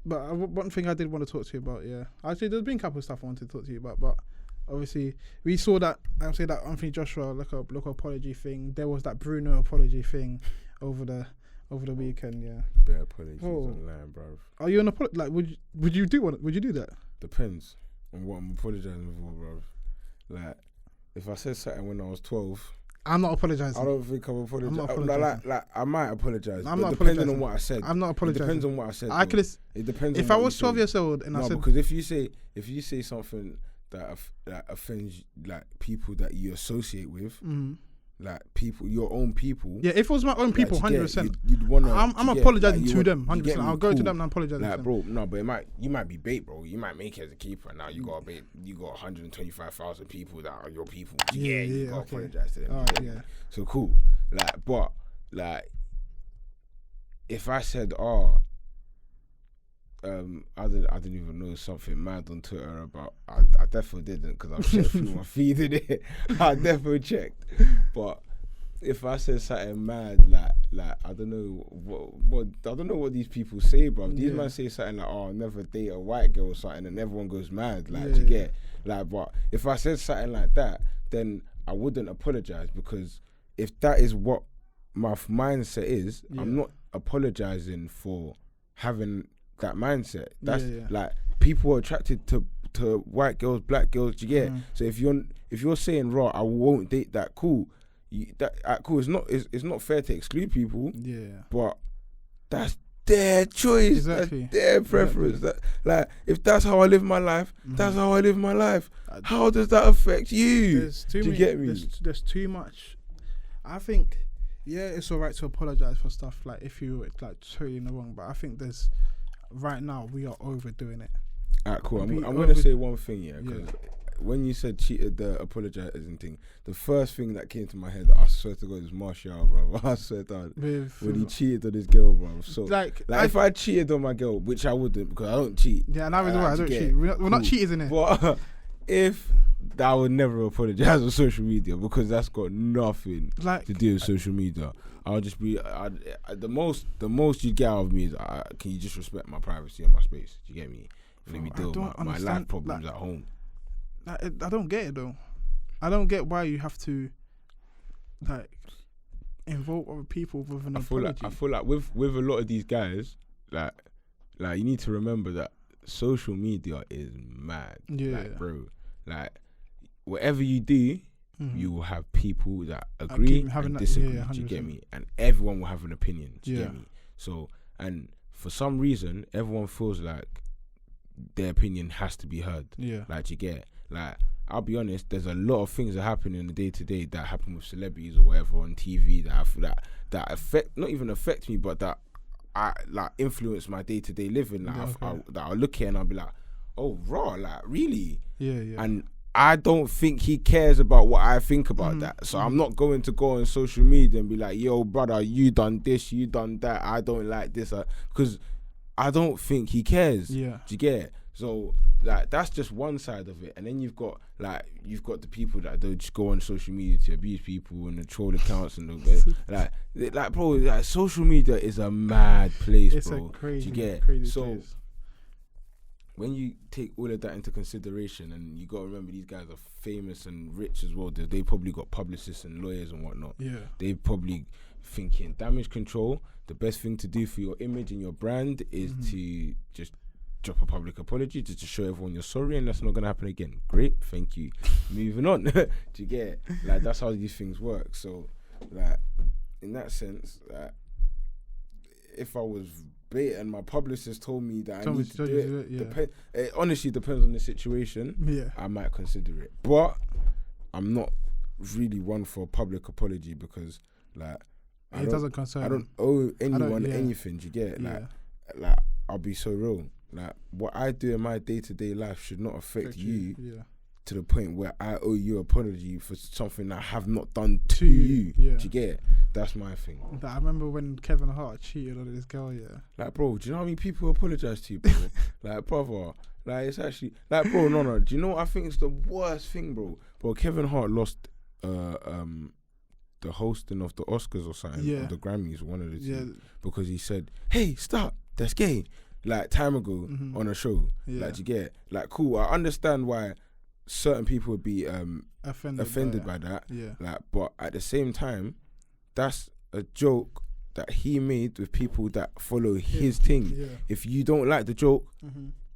But one thing I did want to talk to you about, actually, there's been a couple of stuff I wanted to talk to you about, but obviously we saw that. I would say that Anthony Joshua local apology thing. There was that Bruno apology thing over the weekend. Yeah. Bare apologies online, bro. Are you an apology? Like, would you do one? Would you do that? Depends on what I'm apologizing for, bro. Like, if I said something when I was 12. I'm not apologizing. I don't think I'm apologizing. I'm not apologizing. Like I might apologize. I'm not depending apologizing on what I said. I'm not apologizing. It depends on what I said. It depends. If I was 12 years old and I said, because if you say something that offends like people that you associate with, like people, your own people. Yeah, if it was my own people, 100%. You'd wanna. I'm apologizing to them, 100%. I'll go to them and apologize. Like, bro, no, but you might be bait, bro. You might make it as a keeper. Now you got bait. You got 125,000 people that are your people. You gotta apologize to them. So cool. Like, but like, if I said, I didn't even know something mad on Twitter about. I definitely didn't, because I'm checked through my feed in it. I definitely checked. But if I said something mad, like I don't know what I don't know what these people say, bro. These men say something like, "Oh, I'll never date a white girl" or something, and everyone goes mad. Like, you get like. But if I said something like that, then I wouldn't apologize, because if that is what my mindset is, I'm not apologizing for having that mindset. That's like, people are attracted to white girls, black girls. You get so if you're saying, raw, I won't date that, cool. Cool. It's not fair to exclude people. Yeah. But that's their choice. Exactly. That's their preference. Exactly. Like, if that's how I live my life, that's how I live my life. How does that affect you? Do you get me? There's too much. I think, it's alright to apologize for stuff like if you like totally in the wrong, but I think right now we are overdoing it. Alright, cool. I'm gonna say one thing, because when you said the apologizing thing, the first thing that came to my head, I swear to God, is Martial, bro. I swear to God, when he cheated on his girl, bro. So like if I cheated on my girl, which I wouldn't, because I don't cheat. Yeah, and I don't cheat. We're not cheaters in it. But if I would never apologize on social media, because that's got nothing to do with social media. I'll just be the most you get out of me is, can you just respect my privacy and my space? Do you get me? Let me deal with my life problems at home. I don't get it though. I don't get why you have to like involve other people with an apology. I feel like with a lot of these guys, like you need to remember that social media is mad. Yeah, like, bro. Like, whatever you do, you will have people that agree and disagree. Do you get me? And everyone will have an opinion. Do you get me? So, and for some reason, everyone feels like their opinion has to be heard. Yeah. Like, you get, like, I'll be honest, there's a lot of things that happen in the day to day that happen with celebrities or whatever on TV that affect, not even affect me, but that I like influence my day to day living. Like, that I'll look at and I'll be like, oh, raw, like, really? Yeah. And I don't think he cares about what I think about that. So I'm not going to go on social media and be like, yo, brother, you done this, you done that, I don't like this, because I don't think he cares. Yeah. Do you get it? So, like, that's just one side of it. And then you've got the people that don't just go on social media to abuse people and the troll accounts and like bro, like, social media is a mad place, it's bro. A crazy, do you get it? So place. When you take all of that into consideration, and you got to remember, these guys are famous and rich as well. They probably got publicists and lawyers and whatnot. Yeah. They probably thinking damage control. The best thing to do for your image and your brand is to just drop a public apology, just to show everyone you're sorry, and that's not gonna happen again. Great, thank you. Moving on. Do you get it? Like, that's how these things work. So, like, in that sense, like, if I was bait and my publicist told me that I need to do it, it honestly depends on the situation. Yeah, I might consider it, but I'm not really one for a public apology, because like it doesn't concern. I don't owe anyone anything. Do you get it? Like I'll be so real. Like, what I do in my day-to-day life should not affect you to the point where I owe you an apology for something I have not done to you. Yeah. Do you get it? That's my thing. I remember when Kevin Hart cheated on this girl, Like, bro, do you know how many people apologize to you, bro? Like, brother, like, it's actually, like, bro, no. Do you know what I think is the worst thing, bro? Bro, Kevin Hart lost the hosting of the Oscars or something, or the Grammys, one of the two, because he said, hey, stop, that's gay. like time ago on a show. Yeah. Like, you get it? Like, cool. I understand why certain people would be offended by that. Yeah. Like, but at the same time, that's a joke that he made with people that follow his thing. Yeah. If you don't like the joke,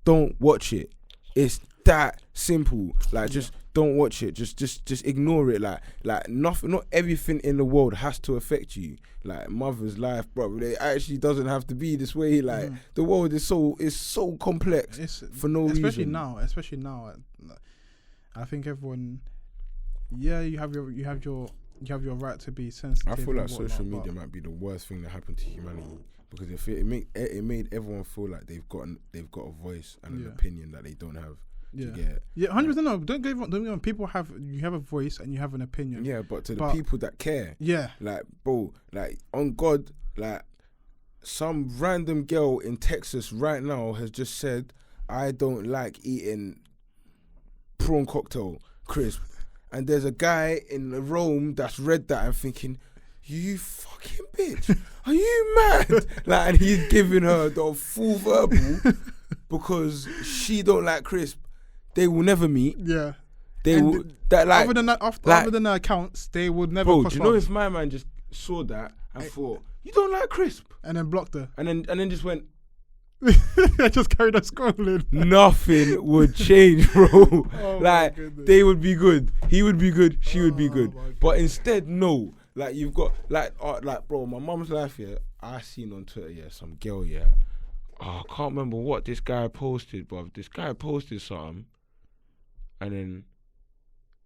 don't watch it. It's that simple. Like, just don't watch it. Just ignore it. Like nothing. Not everything in the world has to affect you. Like, mother's life, bro. It actually doesn't have to be this way. Like, the world is so complex for no reason. Especially now. I think everyone. Yeah, you have your right to be sensitive. I feel like social media might be the worst thing that happened to humanity, because it made everyone feel like they've got a voice and an opinion that they don't have. Yeah, 100%. No, don't get wrong. People have a voice and you have an opinion. Yeah, but to the people that care. Yeah. Like, bro, like, on God, like, some random girl in Texas right now has just said, I don't like eating prawn cocktail crisp. And there's a guy in Rome that's read that and thinking, you fucking bitch, are you mad? Like, and he's giving her the full verbal because she don't like crisp. They will never meet. Yeah. They will. That, like, other than the accounts, they would never. Bro, do you know if my man just saw that and thought, you don't like crisp, and then blocked her, and then just went. I just carried on scrolling. Nothing would change, bro. Like, they would be good. He would be good. She would be good. But instead, no. Like, you've got like, bro, my mum's life here. I seen on Twitter, some girl, I can't remember what this guy posted, but this guy posted something, and then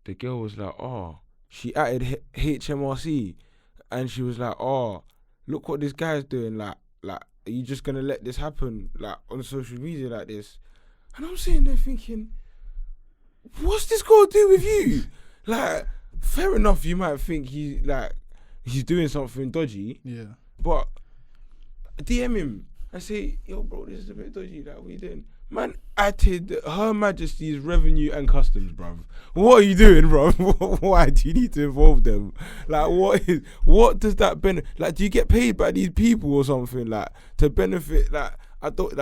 the girl was like, she added HMRC, and she was like, look what this guy's doing, like. Are you just gonna let this happen, like, on social media like this? And I'm sitting there thinking, what's this got to do with you? Like, fair enough, you might think he's doing something dodgy. Yeah. But DM him and say, yo, bro, this is a bit dodgy. Like, what are you doing? Man, added Her Majesty's Revenue and Customs, bruv. What are you doing, bruv? Why do you need to involve them? Like, what does that benefit? Like, do you get paid by these people or something, like, to benefit? Like, I thought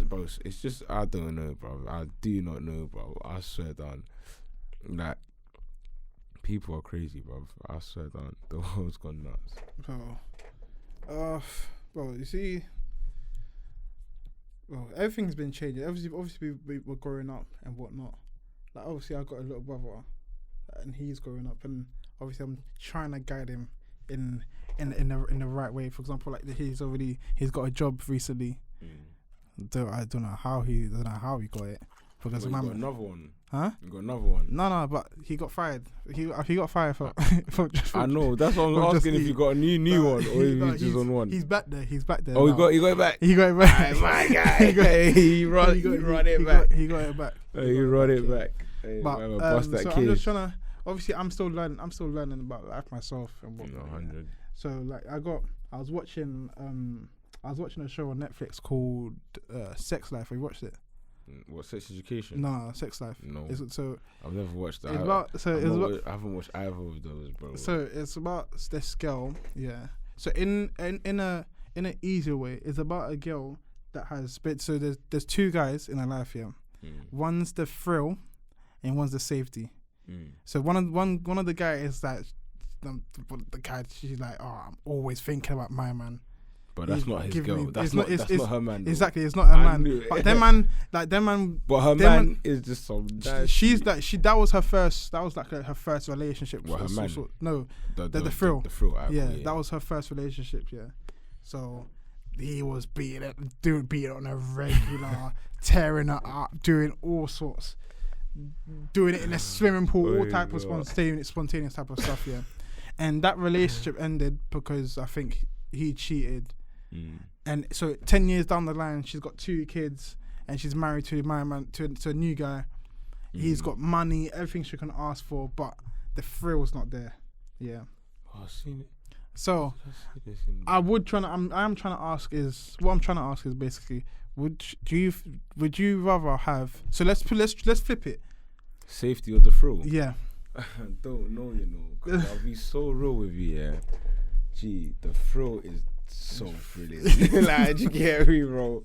bro, it's just, I don't know, bruv. I do not know, bro. I swear down. Like, people are crazy, bruv. I swear down. The world's gone nuts. Bro, you see. Well, everything's been changing. Obviously, we're growing up and whatnot. Like, obviously, I got a little brother, and he's growing up, and obviously, I'm trying to guide him in the right way. For example, like, he's got a job recently. I don't know how he got it. Because you got another one. Huh? You got another one. No, but he got fired. He got fired for I know. That's what I'm asking, if you got a new one or if he's just on one. He's back there. Oh, he got it back. He got it back. Oh, my guy. He run it back. He got it back. He run it back. Hey, but bust that so kid. I'm just trying to. Obviously, I'm still learning about life myself and what. 100. So, like, I was watching a show on Netflix called Sex Life. Have you watched it? What, Sex Education? No, Sex Life. No. So I've never watched that. I haven't watched either of those, bro. So it's about this girl, yeah. So in an easier way, it's about a girl that has. So there's two guys in her life here. One's the thrill, and one's the safety. So one of the guys is like, the guy. She's like, I'm always thinking about my man. But that's not his girl. That's not her man. Though. Exactly, it's not her man. But their man. But her man is just some. She's like that was her first. That was like her first relationship. What, her man? No, the thrill. The thrill. Yeah, that was her first relationship. Yeah, so he was beating on a regular, tearing her up, doing all sorts, doing it in a swimming pool, all type of spontaneous type of stuff. Yeah, and that relationship ended because I think he cheated. And so 10 years down the line, she's got 2 kids and she's married to a new guy. He's got money, everything she can ask for, but the thrill's not there. Yeah. Oh, I've seen it. So I'm trying to ask is basically, would you rather have, so let's flip it. Safety or the thrill? Yeah. I don't know, 'cause I'll be so real with you, yeah. Gee, the thrill is so thrilling. Like, you get me, bro?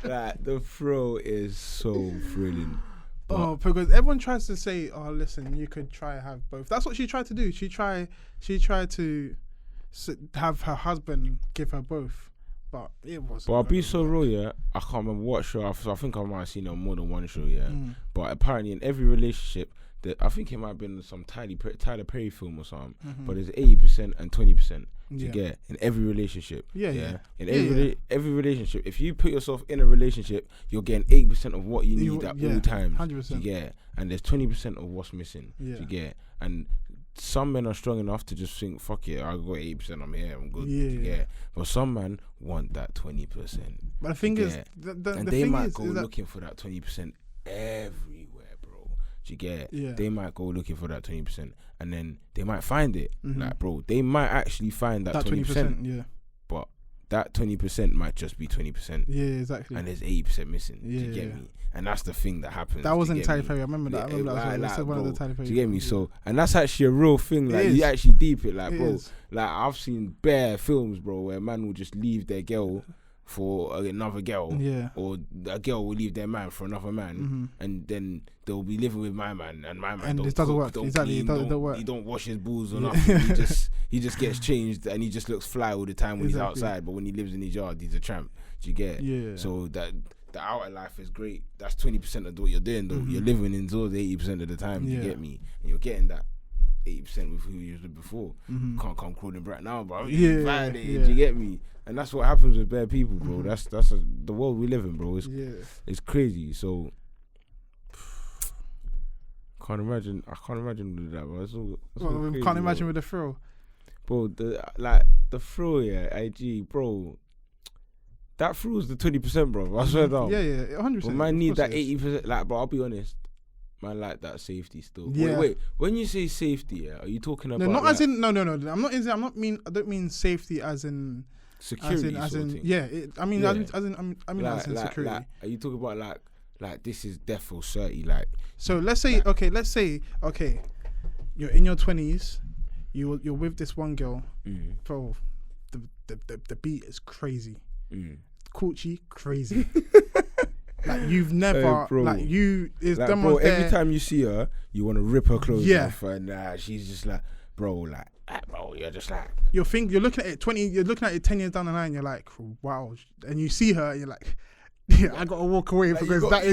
Like, the thrill is so thrilling. Because everyone tries to say, "Oh, listen, you could try have both." That's what she tried to do. She tried to have her husband give her both, but it wasn't. But I'll be so real, yeah. I can't remember what show. I think I might have seen it on more than one show, yeah. But apparently, in every relationship, I think it might have been some Tyler Perry film or something. But there's 80% and 20%. You get in every relationship. In every relationship, if you put yourself in a relationship, you're getting 80% of what you need at all times. 100%. You get, and there's 20% of what's missing. You get, and some men are strong enough to just think, "Fuck it, I got 80%. I'm here. I'm good." Yeah. But some men want that 20%. But the thing is, and they might go looking for that 20% everywhere, bro. Do you get? They might go looking for that 20%, and then they might find it. Like, bro, they might actually find that 20%. Yeah. But that 20% might just be 20%. Yeah, exactly. And there's 80% missing. Do you get me? And that's the thing that happens. That wasn't Tyler Perry. I remember that. That was one of the Tyler Perry. Do you get me? So, and that's actually a real thing. Like, you actually deep it, like, bro. Like, I've seen bare films, bro, where a man will just leave their girl for another girl, or a girl will leave their man for another man, and then they'll be living with my man, and my man and don't it doesn't cook, work. don't Exactly, clean, it don't work. He don't wash his balls or nothing. He just gets changed, and he just looks fly all the time when he's outside. But when he lives in his yard, he's a tramp. Do you get? Yeah. So that the outer life is great. That's 20% of what you're doing, though. You're living indoors 80% of the time. Do you get me? And you're getting that 80% with who you was before. Can't come crawling right now, bro. Do you get me? And that's what happens with bad people, bro. That's the world we live in, bro. It's crazy. So I can't imagine with that, bro. Crazy, can't imagine bro. with the thrill, bro. The thrill, IG, bro. That thrill's the 20%, bro. I swear down. Yeah, 100%. But man need that 80%. Like, bro, I'll be honest. Man, like that safety still. Wait. When you say safety, are you talking about? No, not like, as in. No. I don't mean safety as in security. As in. Yeah. I mean as in security. Like, are you talking about like this is death or 30? Like. So let's say you're in your 20s. You're with this one girl. Bro, the beat is crazy. Coochie crazy. Like, you've never, bro, every time you see her, you want to rip her clothes off, and she's just like, bro, you're just like, you're looking at it 10 years down the line, you're like, wow, and you see her, and you're like, I gotta walk away because I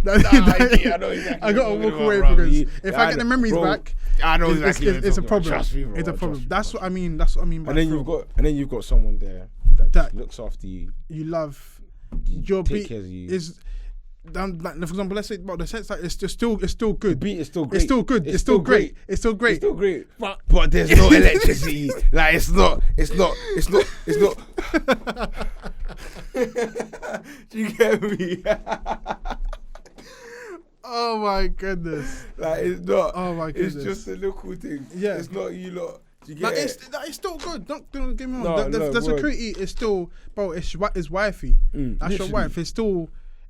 know exactly. I gotta walk away because if I get the memories back, I know exactly. It's a problem. Trust me, bro. It's a problem. That's what I mean. By and then you've got someone there that looks after you. You love your beat is. Like, for example, let's say about the sense that it's still good. The beat is still great. It's still good. It's still great. It's still great. It's still great. But there's no electricity. Like, it's not. Do you get me? Oh my goodness. Like, it's not. Oh my goodness. It's just a little thing. Yeah. It's not you lot. It's still good. Don't get me wrong. The security is still, bro. It's wifey. That's your wife.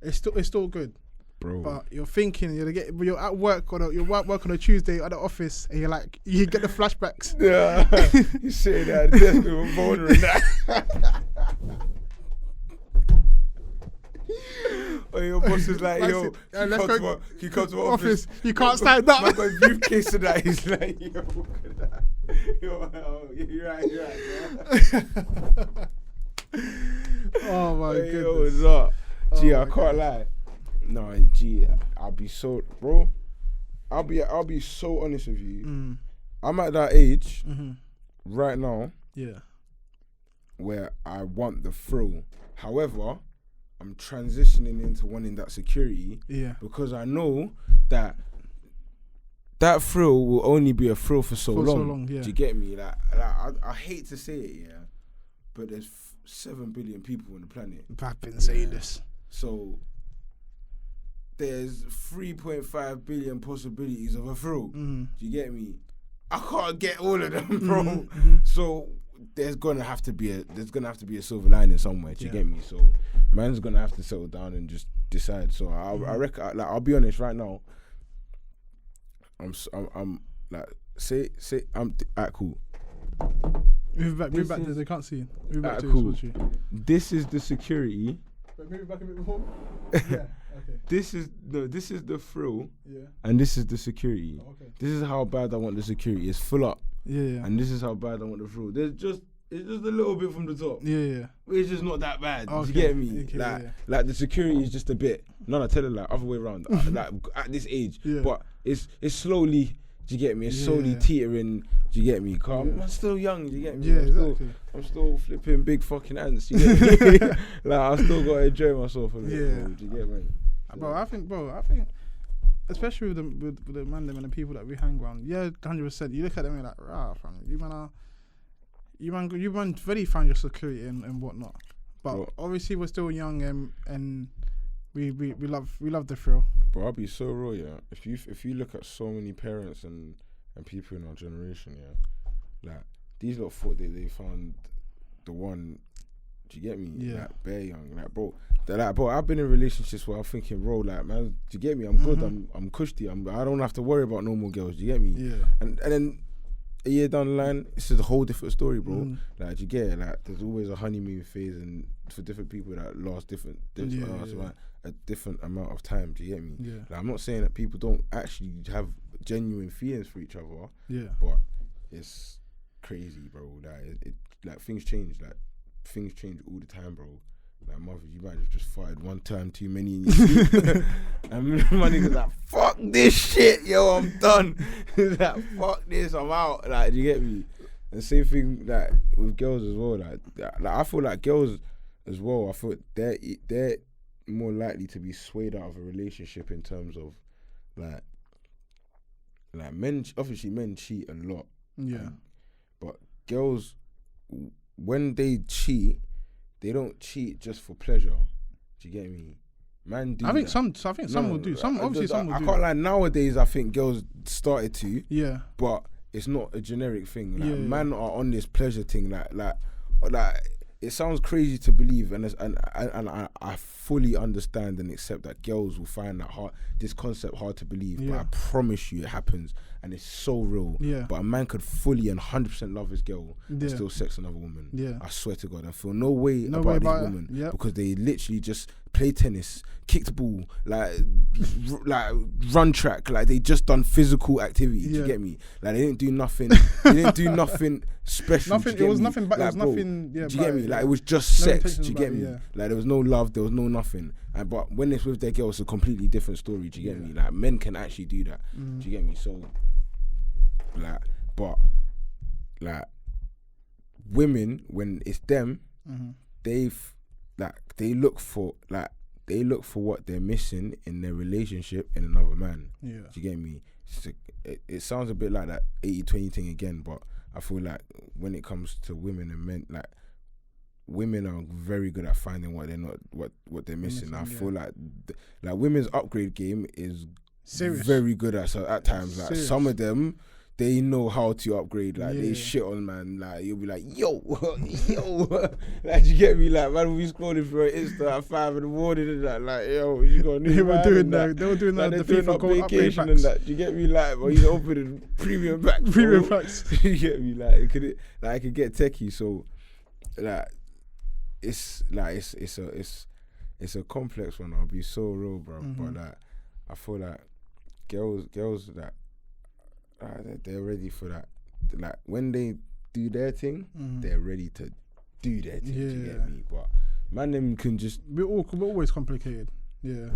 It's still good, bro. But you're thinking you're at work on a Tuesday at the office, and you get the flashbacks. Yeah, you say that death with a boner and that. Or your boss is like, yo, he comes to my office. You can't stand up. I got a briefcase to that. He's like, yo, look at that. You're right. Oh my goodness. Yo, what's up? Gee, I can't lie. No, gee, I'll be so, bro. I'll be so honest with you. I'm at that age right now. Yeah. Where I want the thrill. However, I'm transitioning into wanting that security. Yeah. Because I know that thrill will only be a thrill for so long. Yeah. Do you get me? Like I hate to say it, yeah, but there's 7 billion people on the planet. I've been saying this. So there's 3.5 billion possibilities of a thrill. Do you get me? I can't get all of them, bro. So there's gonna have to be a silver lining somewhere. Do you get me? So man's gonna have to settle down and just decide. So I reckon, like, I'll be honest right now. I'm like, say I'm alright, cool. Move back. They can't see. Move back cool. This is the security. But move back a bit more. Yeah. Okay. This is the thrill. Yeah. And this is the security. Oh, okay. This is how bad I want the security. It's full up. Yeah. And this is how bad I want the thrill. It's just a little bit from the top. Yeah. It's just not that bad. Okay. Do you get me? Okay, like the security is just a bit. No, I tell it like other way around. Like at this age. Yeah. But it's slowly. Do you get me? It's slowly teetering. Do you get me? I'm still young. Do you get me? Yeah, exactly. I'm still flipping big fucking ants. You get me? Like I still gotta enjoy myself a little. Yeah. Bro, do you get me? So. Bro, I think, especially with the man them and the people that we hang around. Yeah, 100%. You look at them and you're like, rah, fam, you man really find your security and whatnot. But obviously we're still young and we love the thrill. Bro, I'll be so real, yeah. If you look at so many parents and people in our generation, yeah, like these lot thought they found the one. Do you get me? Yeah. Like bare young, like bro. I've been in relationships where I'm thinking, bro, like man, do you get me? I'm good. I'm cushy. I don't have to worry about no more girls. Do you get me? Yeah. And then a year down the line, it's just a whole different story, bro. Like do you get it? Like there's always a honeymoon phase, and for different people that last a different amount of time. Do you get me? Yeah. Like, I'm not saying that people don't actually have genuine feelings for each other. Yeah. But it's crazy, bro. Like things change. Like things change all the time, bro. Like mother, you might have just farted one time too many in your sleep. And my nigga's like, fuck this shit, yo, I'm done. He's like, fuck this, I'm out. Like, do you get me? And same thing like with girls as well. Like I feel like girls as well, I feel they're more likely to be swayed out of a relationship in terms of like men. Obviously men cheat a lot. Yeah. But girls, when they cheat, they don't cheat just for pleasure. Do you get me? Man, do I think that. some will do. Some will do. I can't lie. Nowadays, I think girls started to. Yeah. But it's not a generic thing. Like, Yeah. Man are on this pleasure thing. Like it sounds crazy to believe, and I fully understand and accept that girls will find this concept hard to believe. Yeah. But I promise you, it happens, and it's so real. Yeah. But a man could fully and 100% love his girl and still sex another woman. Yeah. I swear to God, and feel no way No about way this about it. woman Yep. because they literally just play tennis, kick the ball, like run track, like they just done physical activity. Do you get me? Like they didn't do nothing. They didn't do nothing special. Nothing. It was nothing. But like, it was nothing. Yeah. Do you get me? Like it was just sex. Do you get me? Like there was no love. There was no nothing. But when it's with their girl, it's a completely different story. Do you get me? Like men can actually do that. Do you get me? So like women, when it's them, they look for what they're missing in their relationship in another man. Yeah. Do you get me? It sounds a bit like that 80-20 thing again, but I feel like when it comes to women and men, like women are very good at finding what they're not, what they're missing. I feel like women's upgrade game is very good at times. Like some of them, they know how to upgrade. Like they shit on man. Like you'll be like, yo, like you get me? Like man, we scrolling through Insta at 5 in the morning and that. Like yo, you got a new. They were doing that. They were doing that. The FIFA Gold vacation and that. You get me? Like, well, he's opening premium packs. Premium packs. You get me? Like it could get techie. So like it's a complex one. I'll be so real, bro. But like I feel like girls that. They're ready for that. Like when they do their thing, they're ready to do their thing. Do you get me? But man, them can just we're always complicated. Yeah.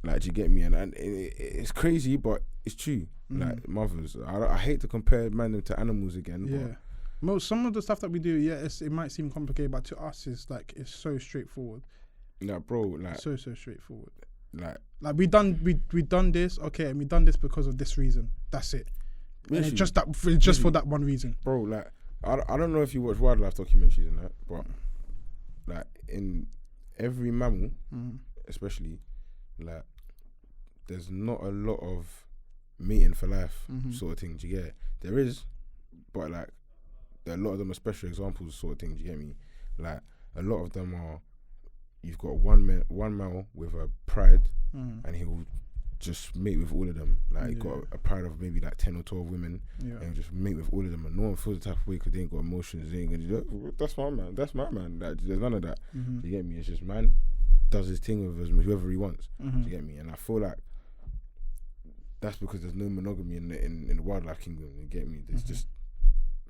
Like, do you get me? And it's crazy, but it's true. Like mothers, I hate to compare man them to animals again. Yeah. But some of the stuff that we do, it might seem complicated, but to us, it's so straightforward. Like, bro, like so straightforward. Like we done this, okay, and we done this because of this reason. That's it. And it's just for that one reason, bro. Like I don't know if you watch wildlife documentaries and that, but like in every mammal, especially, like there's not a lot of mating for life sort of thing. Do you get it? There is, but like a lot of them are special examples sort of thing. Do you get me? Like a lot of them are. You've got one male with a pride, and he'll just mate with all of them. Like, you got a pride of maybe like 10 or 12 women, and just mate with all of them, and no one feels the type of way because they ain't got emotions. They ain't gonna, that's my man, that's my man. Like, there's none of that. Do you get me? It's just man does his thing with whoever he wants. Do you get me? And I feel like that's because there's no monogamy in the wildlife kingdom. You get me? There's just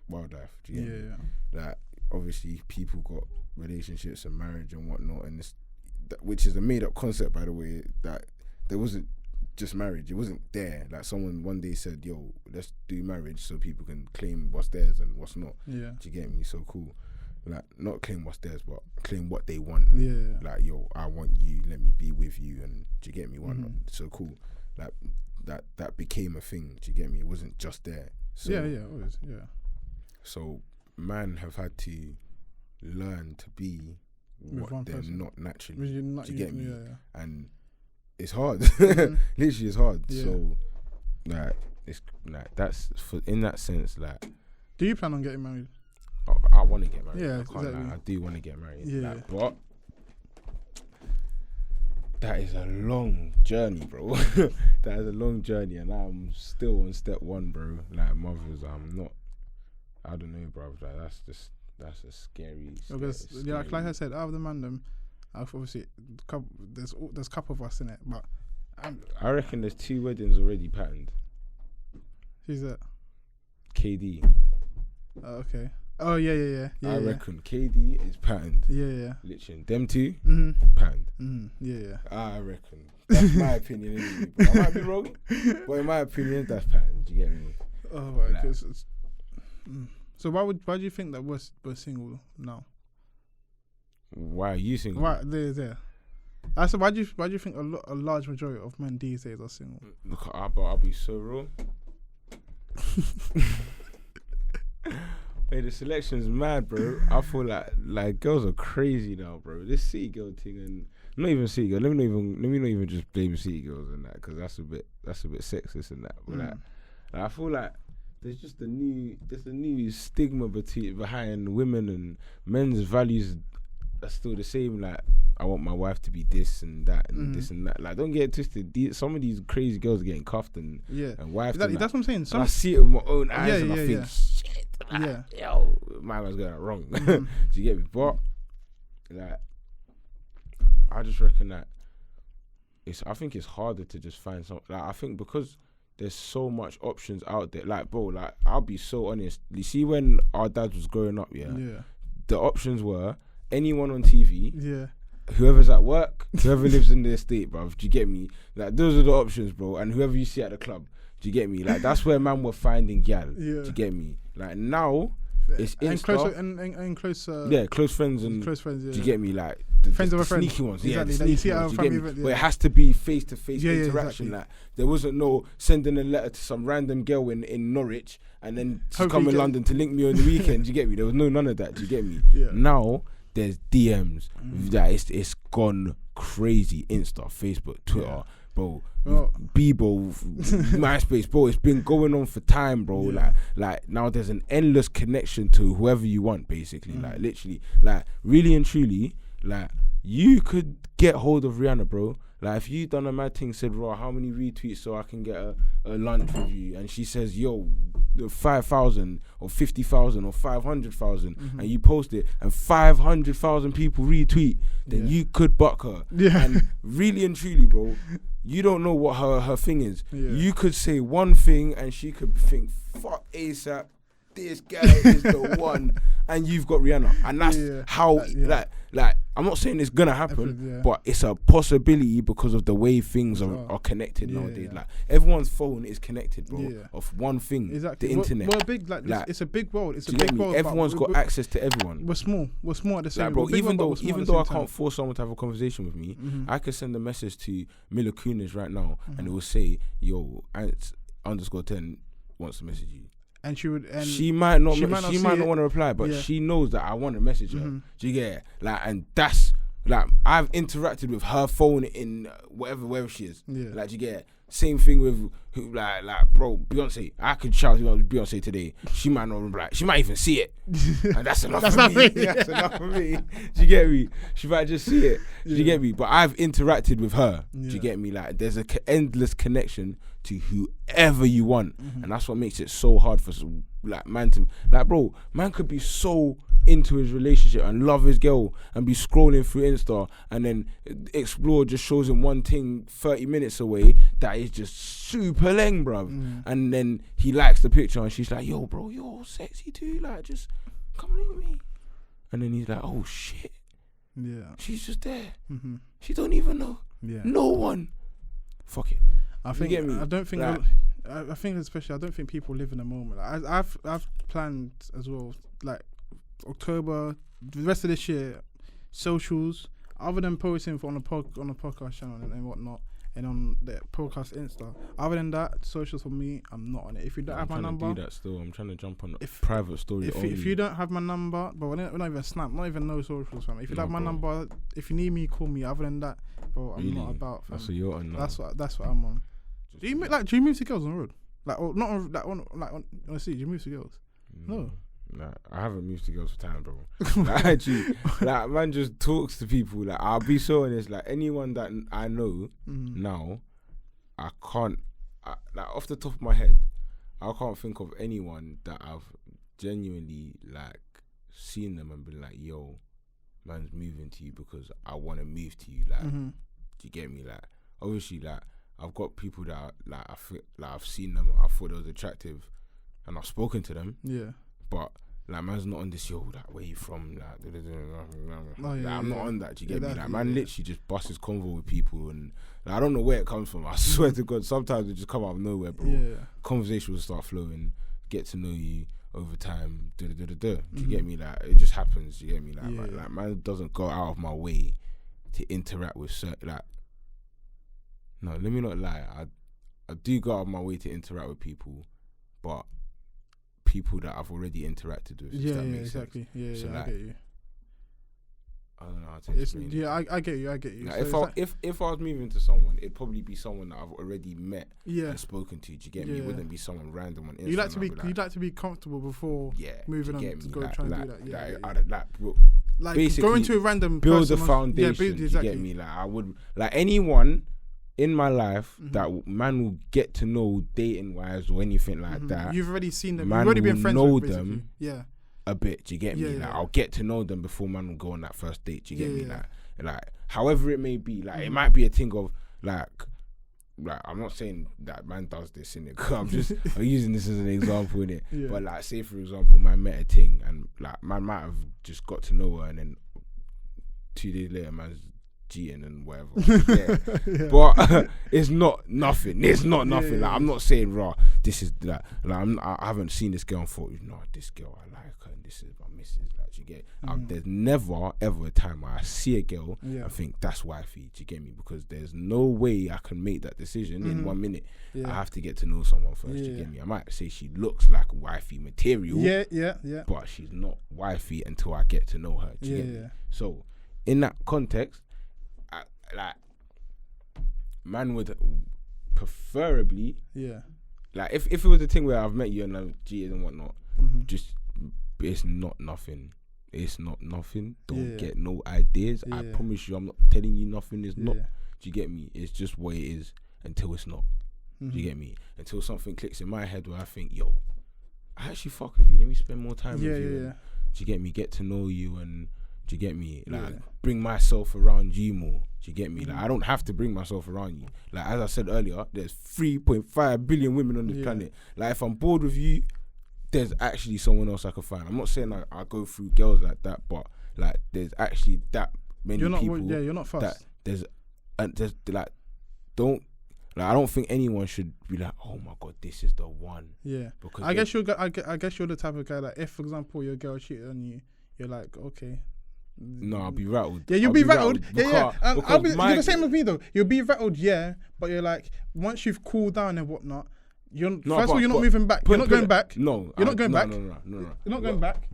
wildlife. Do you get me? Like, obviously people got relationships and marriage and whatnot, and this, which is a made up concept, by the way, that there wasn't just marriage. It wasn't there. Like, someone one day said, yo, let's do marriage so people can claim what's theirs and what's not. Do you get me? So cool. Like, not claim what's theirs, but claim what they want. Like, yo, I want you, let me be with you, and do you get me? Whatnot. So cool. Like, that became a thing. Do you get me? It wasn't just there. So, always. So man have had to learn to be what they're not naturally. Do you get me? And it's hard. Literally, it's hard. So, like, it's like, that's for, in that sense. Like, do you plan on getting married? I want to get married. Yeah, I can't exactly. lie. I do want to get married. Yeah, like, but that is a long journey, bro. That is a long journey, and I'm still on step one, bro. Like, mothers, I'm not. I don't know, bro. Like, that's a scary. Because like I said, out of the mandem, obviously there's a couple of us in it, but I reckon there's 2 weddings already patterned. Who's that? KD. Oh, okay. Oh yeah. I reckon KD is patterned. Yeah. Literally, them 2 patterned. Yeah. I reckon. That's my opinion. Anyway, but I might be wrong, but in my opinion, that's patterned. Do you get me? Oh, right. Like, so why do you think that we're single now? Why are you single? Why there? I said, why do you think a large majority of men these days are single? Look, I'll be so real. Hey, the selection's mad, bro. I feel like girls are crazy now, bro. This city girl thing, and not even city girl. Let me not even just blame city girls and that, because that's a bit sexist and that. But like, I feel like there's a new stigma behind women, and men's values are still the same. Like, I want my wife to be this and that and this and that. Like, don't get it twisted. Some of these crazy girls are getting cuffed and wifed. Exactly, that's what I'm saying. I see it with my own eyes and I think, shit. Like, yo, my man's got that wrong. Do you get me? But like, I just reckon that I think it's harder to just find something. Like, I think because there's so much options out there. Like, bro, like, I'll be so honest. You see, when our dad was growing up, the options were anyone on TV, whoever's at work, whoever lives in the estate, bruv. Do you get me? Like, those are the options, bro. And whoever you see at the club. Do you get me? Like, that's where man were finding gal. Do you get me? Like, now it's Insta. And close. Close friends and. Close friends. Yeah. Do you get me? Like, friends of a friend. Sneaky ones. Exactly. Yeah, the sneaky ones. Do you get me? Event, But it has to be face-to-face interaction. Exactly. Like, there wasn't no sending a letter to some random girl in Norwich and then she's come in London to link me on the weekend. Do you get me? There was none of that. Do you get me? Now there's DMs. That it's gone crazy. Insta, Facebook, Twitter. Bro, Bebo, MySpace, bro, it's been going on for time, bro. Like now there's an endless connection to whoever you want, basically. Like, literally, like, really and truly, like, you could get hold of Rihanna, bro. Like, if you done a mad thing, said, raw, how many retweets so I can get a lunch with you? And she says, yo, 5,000 or 50,000 or 500,000, and you post it and 500,000 people retweet, then you could buck her. And really and truly, bro, you don't know what her thing is. You could say one thing and she could think, fuck ASAP, this guy is the one, and you've got Rihanna. And that's how, like, I'm not saying it's gonna happen, but it's a possibility because of the way things are connected nowadays. Like, everyone's phone is connected, bro, of one thing, the internet. We're big, like it's a big world. It's a big world. Everyone's got access to everyone. We're small at the same time. Like, bro, even though I can't force someone to have a conversation with me, I could send a message to Mila Kunis right now, and it will say, yo, Antz _10 wants to message you. And she would, and she might not want to reply, but she knows that I want to message her. Do you get it? Like, and that's like I've interacted with her phone in wherever she is. Yeah. Like you get same thing with like bro, Beyonce. I could shout out Beyonce today. She might not like, she might even see it, and that's enough for me. That's enough for me. Do you get me? She might just see it. Do you get me? But I've interacted with her. Do you get me? Like there's a endless connection to whoever you want, and that's what makes it so hard for like man to like, bro. Man could be so into his relationship and love his girl and be scrolling through Insta, and then Explore just shows him one thing 30 minutes away that is just super leng, bruv. And then he likes the picture and she's like, yo bro, you're all sexy too, like just come look at me. And then he's like, oh shit, she's just there. She don't even know. No one. Fuck it. I think, you get me? I don't think like, I think especially I don't think people live in the moment. Like, I've planned as well, like October, the rest of this year, socials, other than posting on the podcast channel and whatnot, and on the podcast Insta. Other than that, socials for me, I'm not on it. If you don't have my number, I'm trying to do that still. I'm trying to jump on a private story. If you don't have my number, but we're not even Snap, not even no socials, fam. If you don't have my number, if you need me, call me. Other than that, bro, I'm not about. Fam. That's what you're on. Now. That's what I'm on. Do you move to girls on the road? Like, or not on, like on the street? Do you move to girls? No. Nah, I haven't moved to girls for time, bro. Like, actually, like man just talks to people. Like I'll be so honest. Like anyone that I know now, I can't. Like off the top of my head, I can't think of anyone that I've genuinely like seen them and been like, "Yo, man's moving to you because I want to move to you." Like, do you get me? Like, obviously, like I've got people that like I feel like I've seen them. I thought they was attractive, and I've spoken to them. Yeah. But like man's not on this, yo, like where you from, like, I'm not on that. Do you get me? Like man literally just busts his convo with people, and like, I don't know where it comes from. I swear to God, sometimes it just come out of nowhere, bro. Conversation will start flowing, get to know you over time. Do you get me? Like it just happens. Do you get me? Like man doesn't go out of my way to interact with certain. Like no, let me not lie. I do go out of my way to interact with people, but people that I've already interacted with. Exactly. Sense. So I like, get you. I don't know how to explain it. I get you. Like so if I was moving to someone, it'd probably be someone that I've already met and spoken to. Do you get me? It wouldn't be someone random on Instagram. You like to be comfortable before moving on to go try and do that. Like basically going to a random build person a foundation. You get me? Like I would like anyone in my life that man will get to know dating wise or anything like that. You've already seen them. Man You've already been friends know with them. Yeah. A bit. Do you get me? Like I'll get to know them before man will go on that first date. Do you get me? Like however it may be. Like it might be a thing of like I'm not saying that man does this in it. I'm using this as an example in it. But like say for example, man met a thing and like man might have just got to know her and then 2 days later man's cheating and whatever. But it's not nothing. Like I'm not saying raw. This is like I haven't seen this girl and thought, no, this girl I like her and this is my missus. Like you get. There's never ever a time where I see a girl and think that's wifey. Do you get me? Because there's no way I can make that decision in 1 minute. I have to get to know someone first. Do you get me? I might say she looks like wifey material. But she's not wifey until I get to know her. Do you get me? So in that context, like man would preferably like if it was a thing where I've met you and I've cheated and whatnot, just it's not nothing. Don't get no ideas. I promise you I'm not telling you nothing is not. Do you get me? It's just what it is until it's not. Do you get me? Until something clicks in my head where I think, yo, I actually fuck with you, let me spend more time with you. Do you get me? Get to know you and do you get me? Like bring myself around you more. Do you get me? Like I don't have to bring myself around you. Like as I said earlier, there's 3.5 billion women on this planet. Like if I'm bored with you, there's actually someone else I can find. I'm not saying like I go through girls like that, but like there's actually that many people. You're not fast. That there's like don't. Like I don't think anyone should be like, oh my god, this is the one. Yeah. Because I guess you're the type of guy that if, for example, your girl cheated on you, you're like, okay. No, I'll be rattled. Yeah, you'll be rattled. You're the same with me though. You'll be rattled, but you're like, once you've cooled down and whatnot, First of all, you're not moving back. You're not going back. No, you're not going back. No. You're not going back.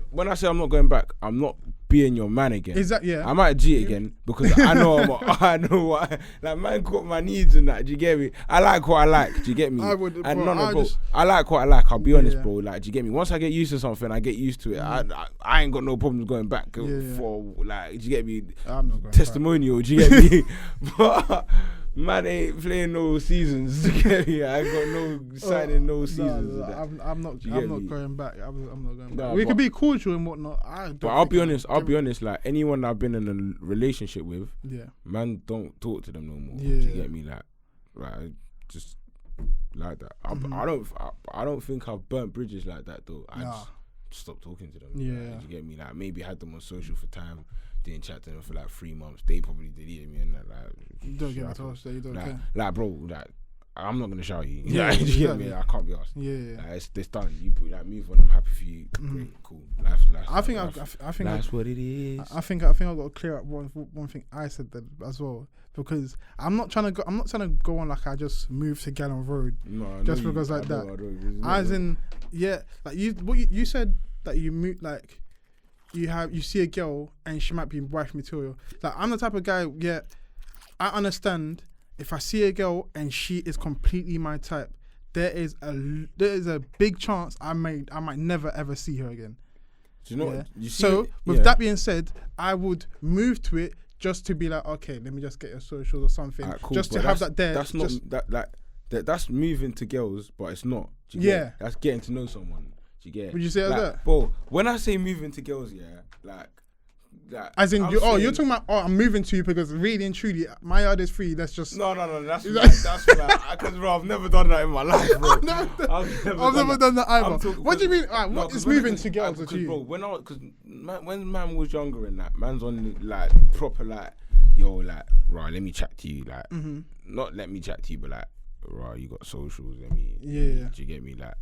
When I say I'm not going back, I'm not being your man again. Exactly. Yeah. I might cheat again because I know I know what man got my needs and that. Do you get me? I like what I like. Do you get me? I would. And bro, I like what I like. I'll be honest, bro. Like, do you get me? Once I get used to something, I get used to it. I ain't got no problems going back for like. Do you get me? I'm not going testimonial. Back. Do you get me? But man ain't playing no seasons. Do you get me? I ain't got no signing no seasons. No, I'm not going back. I'm not going back. No, We could be cordial and whatnot. But I'll be honest. Like anyone I've been in a relationship with, man, don't talk to them no more. Yeah. Do you get me? Like just like that. I don't think I've burnt bridges like that though. I just stopped talking to them. Yeah. Like, do you get me? Like maybe had them on social for time. Didn't chat to them for like 3 months. They probably deleted me and that. Like, you don't get to us. You don't care. Like, bro, like, I'm not gonna shout you. Yeah, do you get me? I can't be asked. Yeah. Like, it's done. You move on. I'm happy for you. Great, cool. Life's I think that's what it is. I think I've got to clear up one thing I said that as well, because I'm not trying to go on like I just moved to Gallon Road just because like that. As in, like you said that you moved like. You see a girl and she might be wife material. Like I'm the type of guy. Yeah, I understand if I see a girl and she is completely my type. There is a big chance I might never ever see her again. Do you know? Yeah. You see so with that being said, I would move to it just to be like, okay, let me just get your socials or something, cool, just to have that there. That's not that's moving to girls, but it's not. That's getting to know someone. You get? Would you say it like that? Bro, when I say moving to girls, like as in you're talking about I'm moving to you because really and truly my yard is free. Let's just no. That's because bro, I've never done that in my life, bro. I've never done that either. What do you mean? What is moving to girls to you? Bro, when man was younger and that, man's on like proper like, yo, like, right, let me chat to you, like, not let me chat to you, but like, right, you got socials, let me, do you get me, like,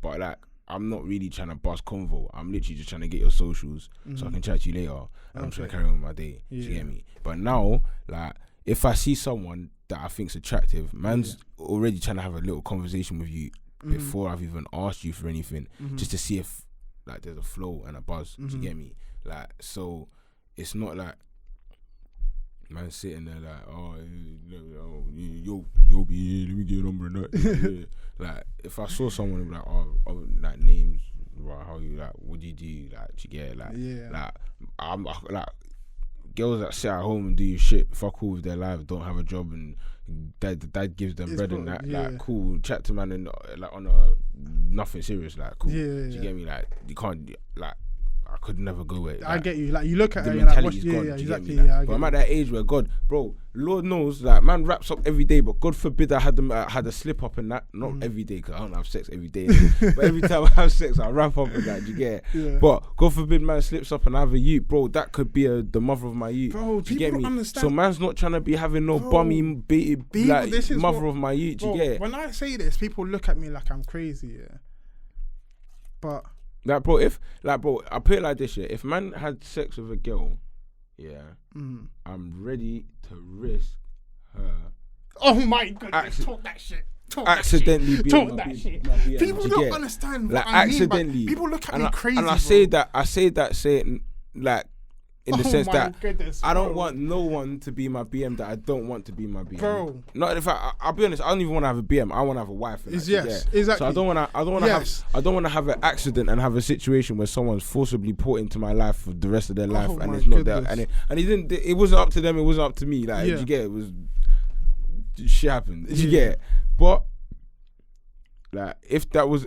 but like. I'm not really trying to bust convo. I'm literally just trying to get your socials so I can chat to you later. And I'm trying to carry on with my day. Do you get me? But now, like, if I see someone that I think's attractive, man's already trying to have a little conversation with you before I've even asked you for anything, just to see if like there's a flow and a buzz. Do you get me? Like, so it's not like man sitting there like, yo, be let me get your number and that. Like, if I saw someone who'd be like, like names, right, how you like, what do you do? Like, do you get it? Like, like I'm like girls that sit at home and do your shit, fuck all with their lives, don't have a job, and dad gives them bread and that. Like, cool, chat to man and like on a nothing serious. Like, cool. Do you get me? Like, you can't like. I could never go with it. I get you. Like, you look at the her, mentality's you're gone. like, exactly. But I'm at that age where God, bro, Lord knows, like, man wraps up every day, but God forbid I had a slip up in that. Not every day, because I don't have sex every day. But every time I have sex, I wrap up in that. Do you get it? But God forbid man slips up and I have a youth, bro. That could be the mother of my youth. Bro, do you get me? Understand. So man's not trying to be having no bummy like mother of my youth. Do you get it? When I say this, people look at me like I'm crazy. Yeah, but. Like, bro, I put it like this, if man had sex with a girl, I'm ready to risk her. Oh my goodness, talk that shit. Accidentally talk that shit. People don't understand what I mean. Accidentally. People look at me crazy. And I say that saying, like, in the sense that I don't want no one to be my BM that I don't want to be my BM. Bro. Not if I'll be honest, I don't even want to have a BM. I want to have a wife. Exactly. So I don't want to have an accident and have a situation where someone's forcibly put into my life for the rest of their life and it's not there. And it wasn't up to them. It wasn't up to me. Like, you get it? It was shit happened. You get it? But like, if that was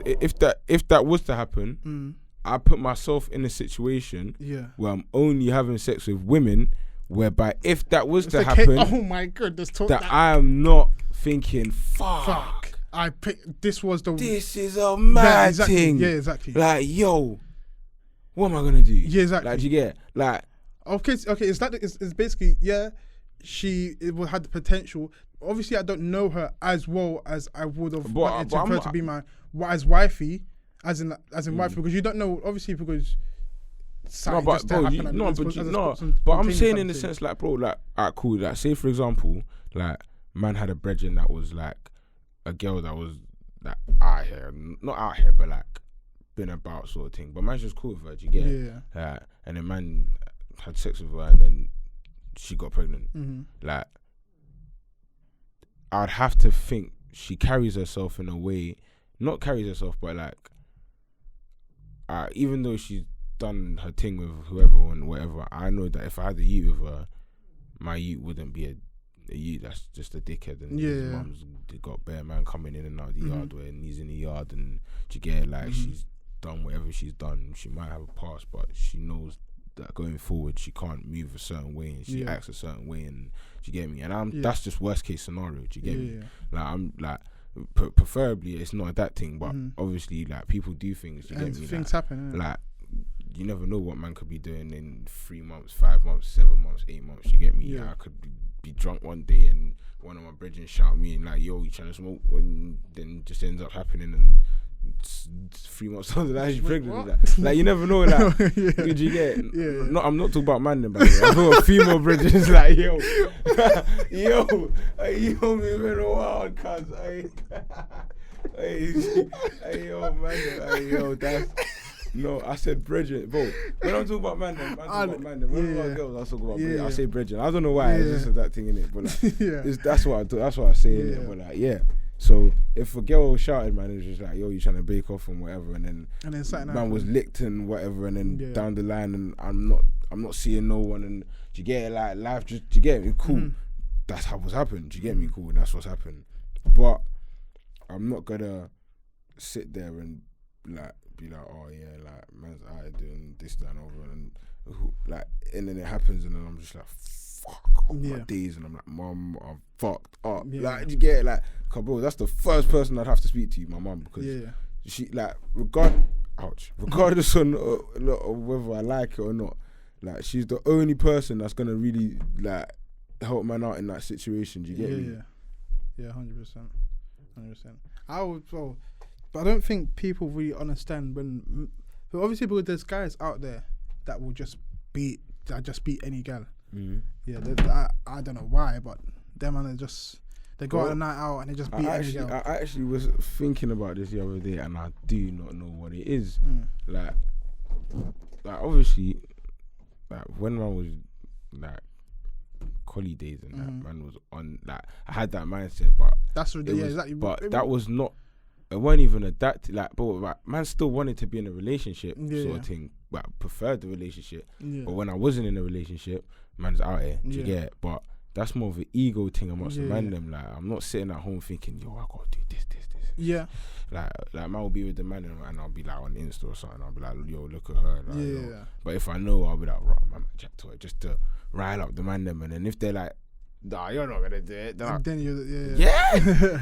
to happen. I put myself in a situation where I'm only having sex with women, whereby if that was to happen, oh my goodness, I am not thinking, fuck. This is a mad thing. Yeah, exactly. Like, yo, what am I gonna do? Yeah, exactly. Like, you get it? Like, okay, it's basically she had the potential. Obviously, I don't know her as well as I would have wanted her to be my as wifey. As in wife, because you don't know, obviously, because but I'm saying in the sense, like, bro, like, alright, cool, like, say for example, like, man had a brethren that was like a girl that was like out here, not out here, but like been about sort of thing. But man's just cool with her. Do you get it? Yeah. And then man had sex with her, and then she got pregnant. Like, I'd have to think she carries herself in a way, not carries herself, but like, even though she's done her thing with whoever and whatever, I know that if I had a youth with her, my youth wouldn't be a youth that's just a dickhead, and his mum's got bare man coming in and out the yard when he's in the yard, and do you get it? Like, she's done whatever she's done. She might have a past, but she knows that going forward she can't move a certain way, and she acts a certain way, and do you get me? And that's just worst case scenario. Do you get me? Like, I'm like, preferably it's not that thing, but obviously like people do things. Do you get me? Things like, happen. Like, you never know what man could be doing in 3 months, 5 months, 7 months, 8 months. You get me? I could be drunk one day and one of my brethren shout me and like, yo, you trying to smoke? And then just ends up happening, and 3 months down the line she's pregnant. Like, you never know. Like, did you get it? No, I'm not talking about man then, by the way. I know a female brethren is like, yo, yo, me been a wild cuz. Hey, yo, man, hey, yo, that's. No, I said brethren, bro. When I'm talking about man, I'm talking about man. When I'm talking about girls, I talk about brethren. I say brethren. I don't know why. It's just that thing in it, but like, that's what I do. That's what I say in it. But like, so if a girl shouted, man, it was just like, yo, you trying to bake off and whatever, and then man was licked and whatever, and then down the line, and I'm not seeing no one, and do you get it? Like, life just, do you get me? Cool. That's how what's happened. Do you get me? Cool. And that's what's happened. But I'm not gonna sit there and like be like, oh yeah, like man's out doing this, that, and over, and like, and then it happens, and then I'm just like, fuck, my days, and I'm like, mum, I'm fucked up. Like, you get it? Like, cause bro, that's the first person I'd have to speak to, my mum, because she, like, regardless on whether I like it or not, like, she's the only person that's gonna really like help man out in that situation. Do you get me? Yeah, 100%. I would, but I don't think people really understand when, but obviously, because there's guys out there that will just beat any gal. Yeah, I don't know why, but them and they go out a night out and they just beat any gal. I actually was thinking about this the other day, and I do not know what it is. Like obviously, like when man was like collie days and that, man was on, like, I had that mindset, but that's exactly. But that was not. It wasn't even adapted. Like, but like, man still wanted to be in a relationship sort of thing. But preferred the relationship. But when I wasn't in a relationship, man's out here. Do you get it? But that's more of an ego thing amongst the man them. Like, I'm not sitting at home thinking, yo, I gotta do this. Yeah. Like man will be with the man and I'll be like on Insta or something. I'll be like, yo, look at her. Like, yo. But if I know, I'll be like, right, man, chat to her just to rile up the man them. And then if they're like, nah, you're not gonna do it. Then you,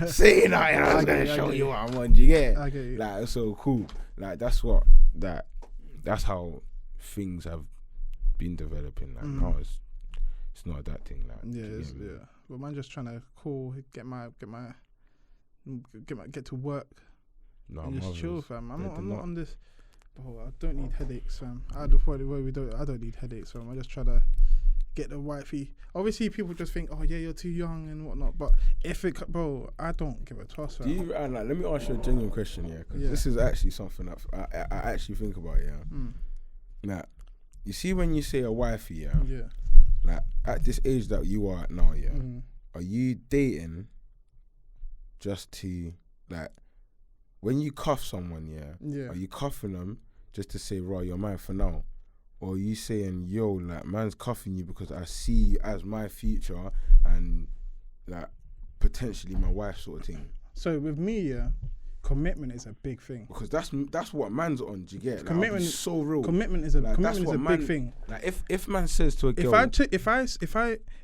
see, nah, I was gonna show you what I want. You get it? Like, it's so cool. Like, that's how things have been developing. Like, now it's not that thing. Like, but man, just trying to get to work. No, and just chill, fam. I'm not on this. Oh, I don't need headaches, fam. I don't need headaches, fam. I just try to get the wifey. Obviously, people just think, oh yeah, you're too young and whatnot. But bro, I don't give a toss. Do you? Like, let me ask you a genuine question, because this is actually something that I actually think about. Now, you see, when you say a wifey, like at this age that you are at now, are you dating just to, like, when you cuff someone, are you cuffing them just to say, right, you're mine for now? Or are you saying, yo, like, man's cuffing you because I see you as my future and, like, potentially my wife sort of thing? So with me, commitment is a big thing. Because that's what man's on. Do you get? Like, commitment is so real. Commitment is a big thing. Like, if man says to a girl,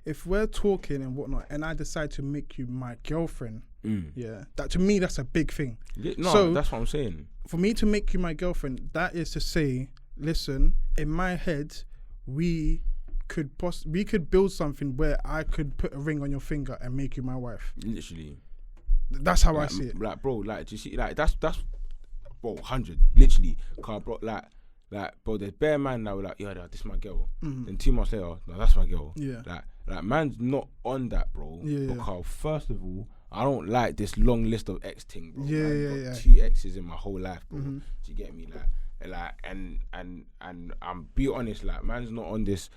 if we're talking and whatnot, and I decide to make you my girlfriend, that to me that's a big thing. So that's what I'm saying. For me to make you my girlfriend, that is to say, listen, in my head, we could build something where I could put a ring on your finger and make you my wife. Literally. That's how I see it. Like, bro, like, do you see, like, that's bro, 100, literally. Cause, bro, like, bro, there's bare man now, like, yeah, this is my girl. Then 2 months later, no, that's my girl. Yeah. Like, man's not on that, bro. Because first of all, I don't like this long list of ex thing, bro. Yeah. 2 exes in my whole life, bro. Do you get me? Like, and I'm be honest, like, man's not on this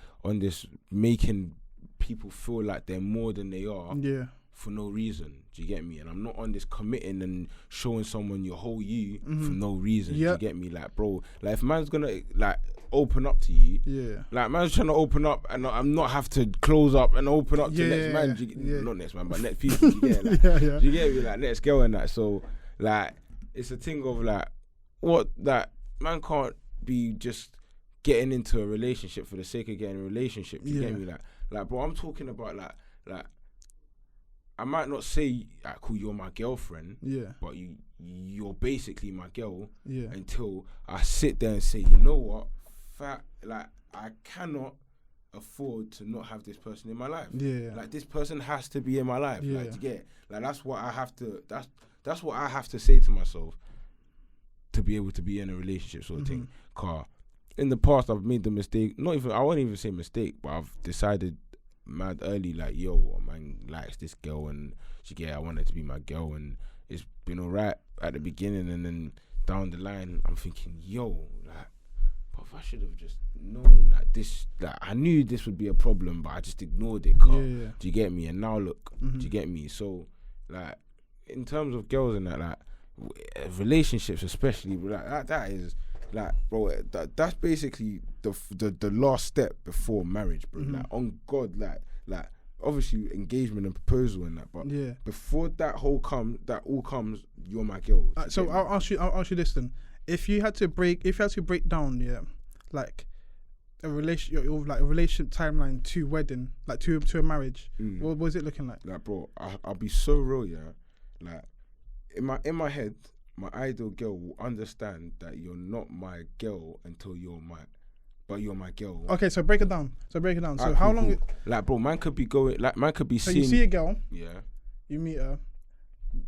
making people feel like they're more than they are. Yeah. For no reason, do you get me? And I'm not on this committing and showing someone your whole you for no reason. Do you get me? Like, bro, like, if man's gonna like open up to you, like, man's trying to open up and I'm not have to close up and open up to next man. Not next man, but next people. Do you get it? Like, do you get me? Like, next girl and that. So, like, it's a thing of like, what that man can't be just getting into a relationship for the sake of getting a relationship. Do you get me? Like, bro, I'm talking about like. I might not say, like, cool, you're my girlfriend, but you're basically my girl until I sit there and say, you know what, like, I cannot afford to not have this person in my life. Like, this person has to be in my life. Like, to get, like, that's what I have to say to myself to be able to be in a relationship sort of thing. Cause in the past I made the mistake, I won't even say mistake, but I've decided mad early, like, yo, man likes this girl and I want her to be my girl, and it's been alright at the beginning, and then down the line I'm thinking, yo, like, but I should have just known that this, like, I knew this would be a problem, but I just ignored it. Do you get me? And now look, do you get me? So, like, in terms of girls and that, like, relationships especially, like, that is, like, bro, that's basically the last step before marriage, bro. Like, on God, like obviously engagement and proposal and that, but before that all comes, you're my girl. So I'll ask you this then: if you had to break down, like a relationship timeline to wedding, like to a marriage, what was it looking like? Like, bro, I'll be so real, like, in my head, my ideal girl will understand that you're not my girl until you're my girl. Okay, so break it down. So right, how cool, long? Cool. Like, bro, man could be going. Like, man could be so seeing. You see a girl. Yeah. You meet her.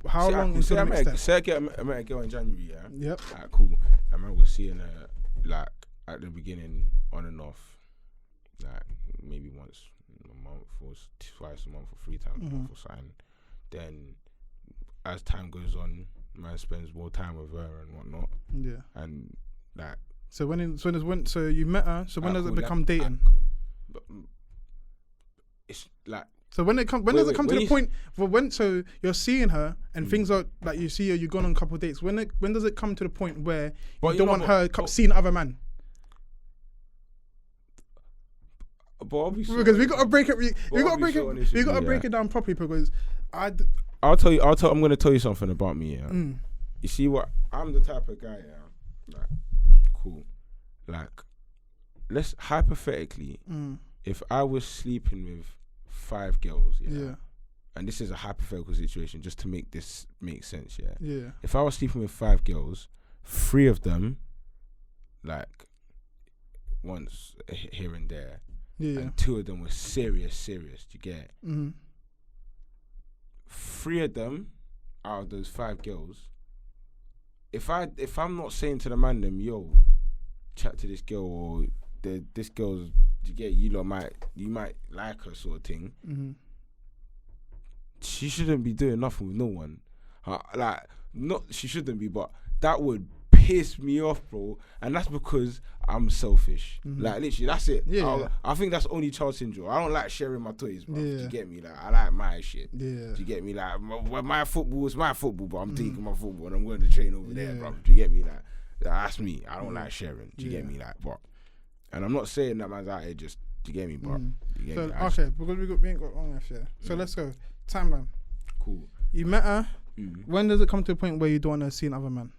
How long is the next step? Say I met a girl in January. Yeah. Yep. Alright, cool. I remember seeing her, like, at the beginning, on and off, like, maybe once a month or twice a month or 3 times a month or something. Then, as time goes on, man spends more time with her and whatnot. Yeah. And, like. So when you met her, so when does it become dating? It's like. So when does it come to the point for when? So you're seeing her and things are like, you see her, you've gone on a couple of dates. When does it come to the point where you don't want her seeing other man? Because we gotta break it. We gotta break it down properly, because I'm gonna tell you something about me. Yeah. You see what? I'm the type of guy. Yeah. Like, cool. Like, let's hypothetically, if I was sleeping with 5 girls, and this is a hypothetical situation, just to make this make sense, yeah. If I was sleeping with 5 girls, 3 of them, like, once here and there, and 2 of them were serious. Do you get it? 3 of them out of those 5 girls, if I'm not saying to the man them, yo, chat to this girl, or this girl's, you get, you might like her sort of thing, she shouldn't be doing nothing with no one. She shouldn't be, but that would piss me off, bro. And that's because I'm selfish. Like, literally, that's it. I think that's only child syndrome. I don't like sharing my toys, bro. Do you get me? Like, I like my shit. Do you get me? Like, my football is my football, but I'm taking my football and I'm going to train over there, bro. Do you get me? Like, that's me. I don't like sharing. Do you get me? Like, but, and I'm not saying that man's out here just, do you get me, bro? You get me? Okay, because we ain't got long left, So let's go. Timeline. Cool. You met her. When does it come to a point where you don't want to see another man?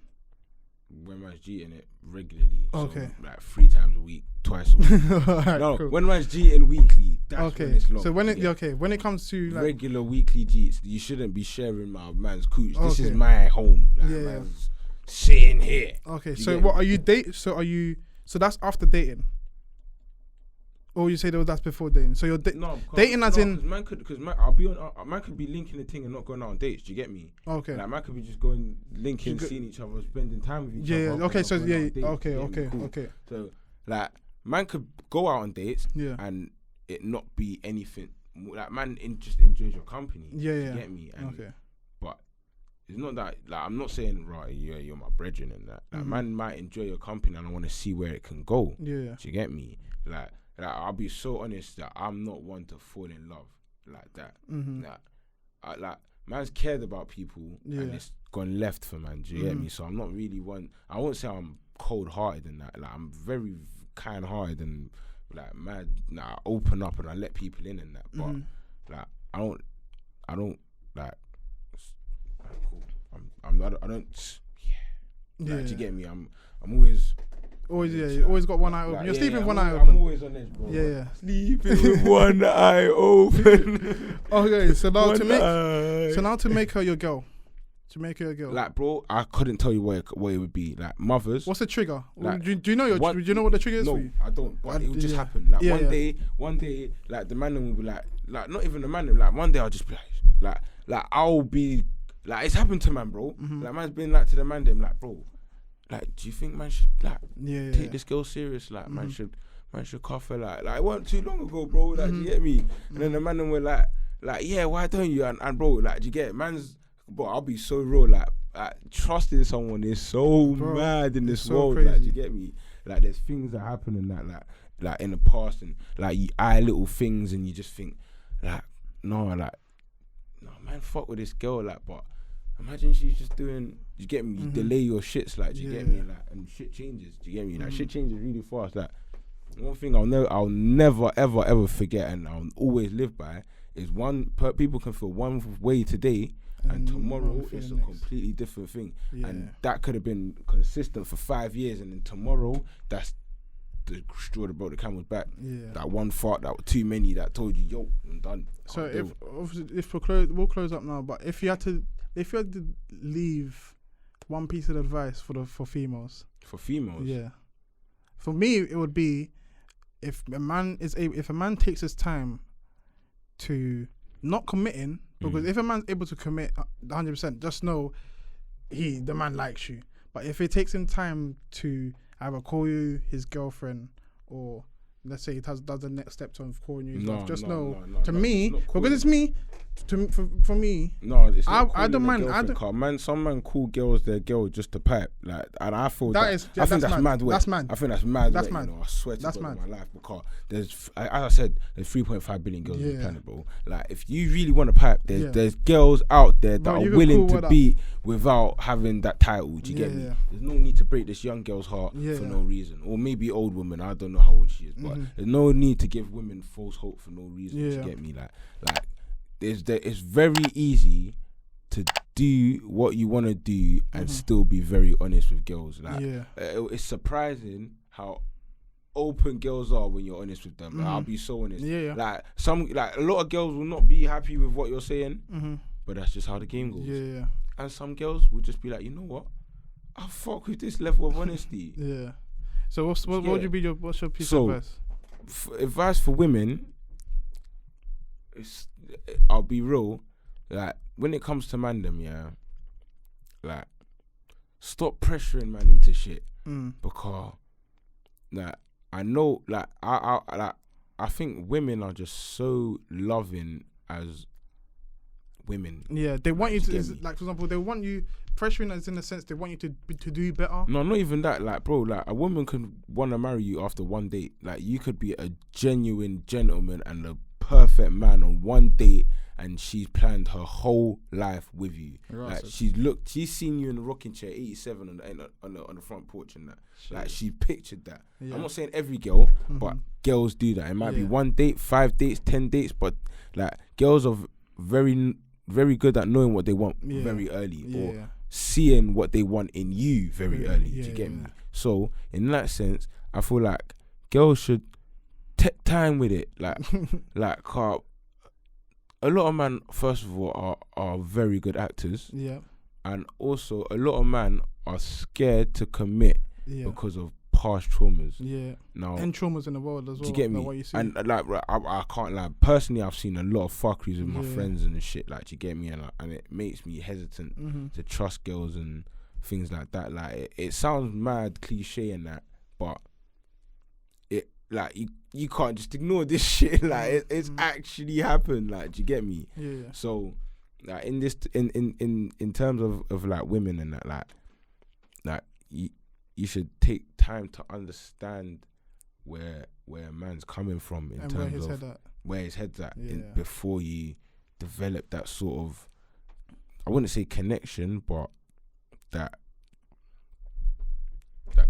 When man's cheating it regularly. Okay. So, like, 3 times a week, twice a week. Right, no, cool. When man's cheating weekly, that's when it's long. So when it comes to, like, regular weekly cheats, you shouldn't be sharing my man's cooch. This is my home. Like, man's sitting here. Okay, so what are you so that's after dating? Or you say that's before dating? So you're dating as in... Because I'll be on... man could be linking the thing and not going out on dates. Do you get me? Okay. Like, man could be just going, linking, seeing each other, spending time with each other. Okay, so okay. So, like, man could go out on dates and it not be anything. Like, man just enjoys your company. Do you get me? And but it's not that, like, I'm not saying, right, yeah, you're my brethren and that. Like, man might enjoy your company and I want to see where it can go. Yeah. Do you get me? Like I'll be so honest that I'm not one to fall in love like that. Like, man's cared about people and it's gone left for man. Do you get me? So I'm not really one. I won't say I'm cold-hearted in that. Like, I'm very kind-hearted and like mad. Nah, I open up and I let people in and that. But like, I don't like. Cool. I don't. Yeah. Like, do you get me? I'm always. You always got one eye open. Like, You're sleeping with one eye I'm open. always on edge, bro. Yeah. Sleeping with one eye open. Okay, so now to make her your girl. Like, bro, I couldn't tell you what it would be. Like, mothers. What's the trigger? Like, do you know do you know what the trigger is for you? No, I don't. But it will just happen. Like, one day, like, the man will be like, not even the man. Like, one day I'll just be like I'll be like, it's happened to man, bro. Like, man's been like to the man, them like, bro. Like, do you think man should like take this girl serious? Like, man should cuff her. Like it wasn't too long ago, bro. Like, do you get me? And then the man them were like, yeah, why don't you? And bro, like, do you get it? Bro, I'll be so real. Like trusting someone is so mad in this world. Crazy. Like, do you get me? Like, there's things that happen in that, like in the past, and like you eye little things, and you just think, like, no, man, fuck with this girl, like, but. Imagine she's just doing, you get me, you delay your shits, like, do you get me, like, and shit changes, do you get me, like, shit changes really fast. Like, one thing I'll never ever forget, and I'll always live by, is people can feel one way today, and tomorrow it's a completely different thing, and that could have been consistent for 5 years, and then tomorrow that's the straw that broke the camel's back. That one fart that was too many that told you, yo, I'm done. So if we'll close up now, but if you had to leave one piece of advice for females. For females? Yeah. For me, it would be if a man takes his time to not committing, because if a man's able to commit 100%, just know the man likes you. But if it takes him time to either call you his girlfriend, or let's say he does the next step to calling you his wife, just know, to me, because it's me, for me, it's not I don't mind. Some man call girls their girl just to pipe, like, and I feel I think that's mad. That's mad. I think that's mad. That's mad. You know, I swear to God in my life, because there's, as I said, there's 3.5 billion girls on the planet, bro. Like, if you really want to pipe, there's girls out there that are willing to be without having that title. Do you get me? There's no need to break this young girl's heart for no reason, or maybe old woman. I don't know how old she is, but there's no need to give women false hope for no reason. Do you get me? Like. It's very easy to do what you want to do and still be very honest with girls. Like, it's surprising how open girls are when you're honest with them. Like, I'll be so honest. Like, a lot of girls will not be happy with what you're saying, but that's just how the game goes. And some girls will just be like, you know what? I'll fuck with this level of honesty. So what's your piece of advice? Advice for women. I'll be real, like, when it comes to mandem, like, stop pressuring man into shit, because, like, I know, like, I think women are just so loving as women. They want you to, like, for example, they want you pressuring us in the sense they want you to do better. No, not even that. Like, bro, like, a woman could want to marry you after one date. Like, you could be a genuine gentleman and a perfect man on one date, and she's planned her whole life with you. Like, she's seen you in the rocking chair 87 on the front porch and that. Like, she pictured that. I'm not saying every girl, but girls do that. It might be one date, 5 dates, 10 dates, but like, girls are very, very good at knowing what they want very early, or seeing what they want in you very early. Do you get me? So in that sense, I feel like girls should take time with it. Like, a lot of men, first of all, are very good actors. And also a lot of men are scared to commit because of past traumas. Now, and traumas in the world as well. Do you get me? What you see. And like, I can't lie. Personally, I've seen a lot of fuckeries with my friends and shit. Like, do you get me? And it makes me hesitant to trust girls and things like that. Like, it sounds mad cliche and that, but it, like, you can't just ignore this shit. Like, it's actually happened. Like, do you get me? So, like in this in terms of like women and that, like you should take time to understand where a man's coming from in terms of where his head's at before you develop that sort of, I wouldn't say connection, but that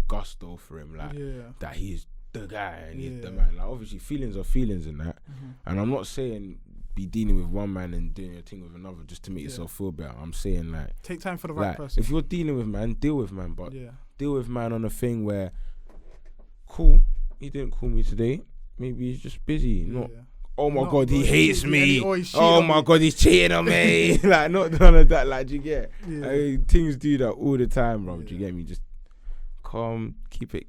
gusto for him, like that he's the guy and he's the man. Like obviously feelings are feelings in that, and I'm not saying be dealing with one man and doing a thing with another just to make yourself feel better. I'm saying like take time for the right person. If you're dealing with man, deal with man, but deal with man on a thing where cool, he didn't call me today, maybe he's just busy, not oh my god, he hates me. Oh my god, he's cheating on me. Like not none of that. Like, do you get? I mean, things do that all the time, bro. Do you get me? Just calm, keep it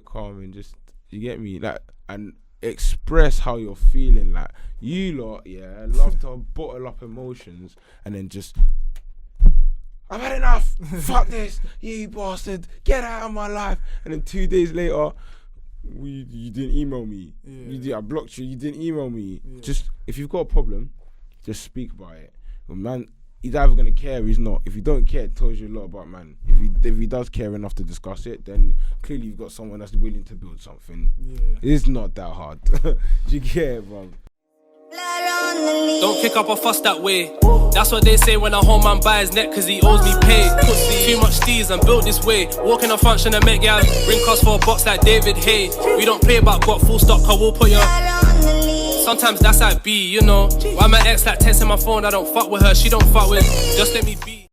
calm, and just, you get me? Like, and express how you're feeling. Like you lot, love to bottle up emotions and then just, I've had enough. Fuck this, you bastard. Get out of my life. And then 2 days later, you didn't email me. I blocked you. You didn't email me. Just, if you've got a problem, just speak about it. But man, he's either gonna care or he's not. If you don't care, it tells you a lot about man. If he does care enough to discuss it, then clearly you've got someone that's willing to build something. It's not that hard. Do you care, bro? Don't kick up a fuss that way. That's what they say when I hold man by his neck, cause he owes me pay. Too much steez, I'm built this way. Walking a function and make y'all ring cost for a box like David Hay. We don't play about got full stock, I will put your. Sometimes that's how it be, you know. Why my ex like texting my phone, I don't fuck with her, she don't fuck with. Just let me be.